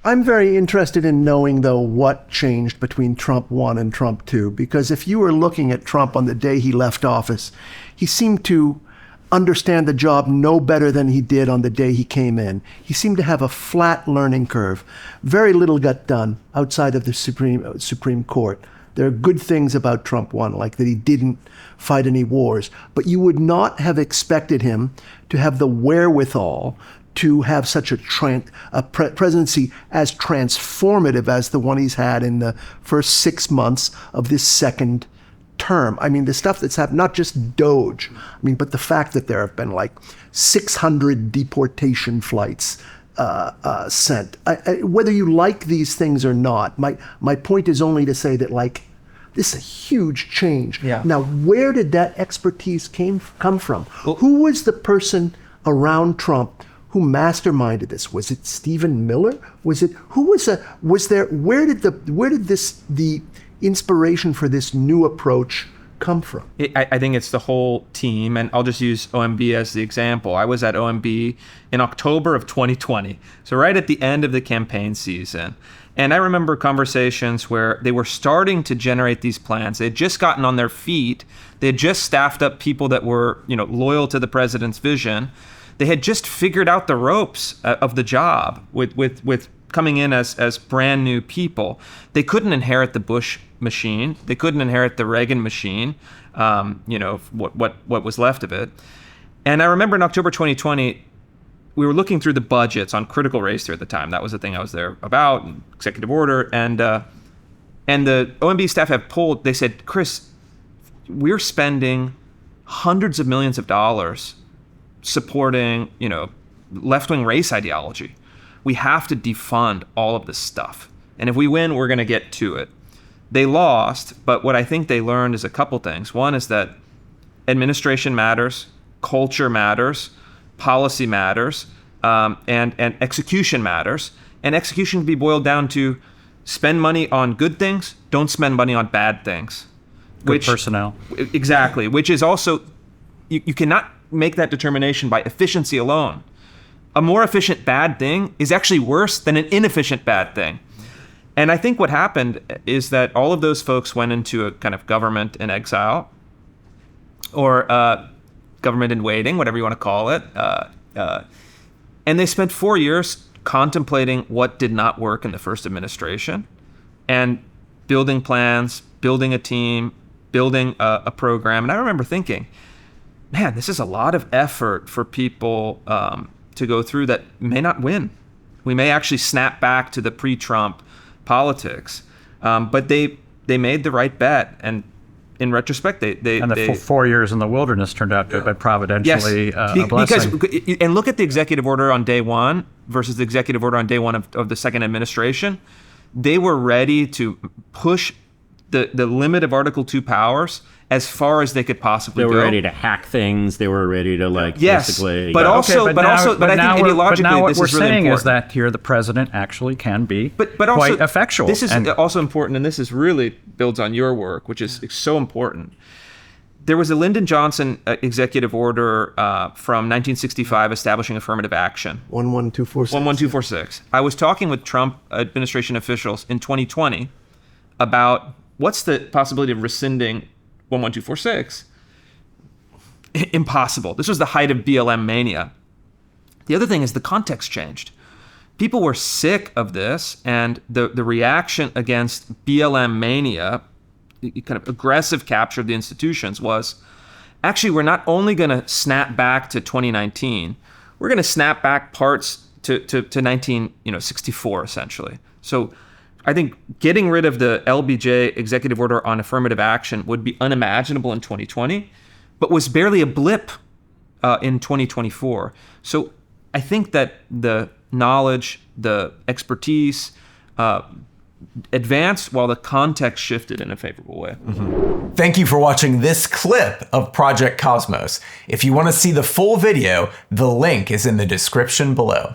I'm very interested in knowing, though, what changed between Trump 1 and Trump 2, because if you were looking at Trump on the day he left office, he seemed to understand the job no better than he did on the day he came in. He seemed to have a flat learning curve. Very little got done outside of the Supreme Court. There are good things about Trump 1, like that he didn't fight any wars, but you would not have expected him to have the wherewithal to have such a presidency as transformative as the one he's had in the first 6 months of this second term. I mean, the stuff that's happened, not just DOGE, but the fact that there have been like 600 deportation flights sent. Whether you like these things or not, my point is only to say that, like, this is a huge change. Yeah. Now, where did that expertise come from? Well, who was the person around Trump who masterminded this? Was it Stephen Miller? Where did the inspiration for this new approach come from? I think it's the whole team, and I'll just use OMB as the example. I was at OMB in October of 2020, so right at the end of the campaign season. And I remember conversations where they were starting to generate these plans. They had just gotten on their feet. They had just staffed up people that were, loyal to the president's vision. They had just figured out the ropes of the job with coming in as brand new people. They couldn't inherit the Bush machine. They couldn't inherit the Reagan machine, what was left of it. And I remember in October 2020, we were looking through the budgets on critical race theory at the time. That was the thing I was there about, executive order. And the OMB staff have pulled, they said, Chris, we're spending hundreds of millions of dollars supporting, left-wing race ideology. We have to defund all of this stuff. And if we win, we're going to get to it. They lost, but what I think they learned is a couple things. One is that administration matters, culture matters, policy matters, and execution matters. And execution can be boiled down to spend money on good things, don't spend money on bad things. Good personnel. Exactly, which is also, you cannot make that determination by efficiency alone. A more efficient bad thing is actually worse than an inefficient bad thing. And I think what happened is that all of those folks went into a kind of government in exile, or government in waiting, whatever you want to call it. And they spent 4 years contemplating what did not work in the first administration and building plans, building a team, building a program. And I remember thinking, man, this is a lot of effort for people to go through that may not win. We may actually snap back to the pre-Trump politics. But they made the right bet. And in retrospect, they 4 years in the wilderness turned out to be providentially a blessing. And look at the executive order on day one versus the executive order on day one of the second administration. They were ready to push the limit of Article 2 powers as far as they could possibly go. They were ready to hack things. They were ready to basically. But I think ideologically, what this we're is really saying important. is that here the president actually can be but quite also, effectual. This is also important, and this is really builds on your work, which is so important. There was a Lyndon Johnson executive order from 1965 establishing affirmative action. 11246. 11246. I was talking with Trump administration officials in 2020 about what's the possibility of rescinding 11246. Impossible. This was the height of BLM mania. The other thing is the context changed. People were sick of this, and the reaction against BLM mania, kind of aggressive capture of the institutions, was actually we're not only going to snap back to 2019, we're going to snap back parts to 1964 essentially. So I think getting rid of the LBJ executive order on affirmative action would be unimaginable in 2020, but was barely a blip in 2024. So I think that the knowledge, the expertise advanced while the context shifted in a favorable way. Mm-hmm. Thank you for watching this clip of Project Cosmos. If you want to see the full video, the link is in the description below.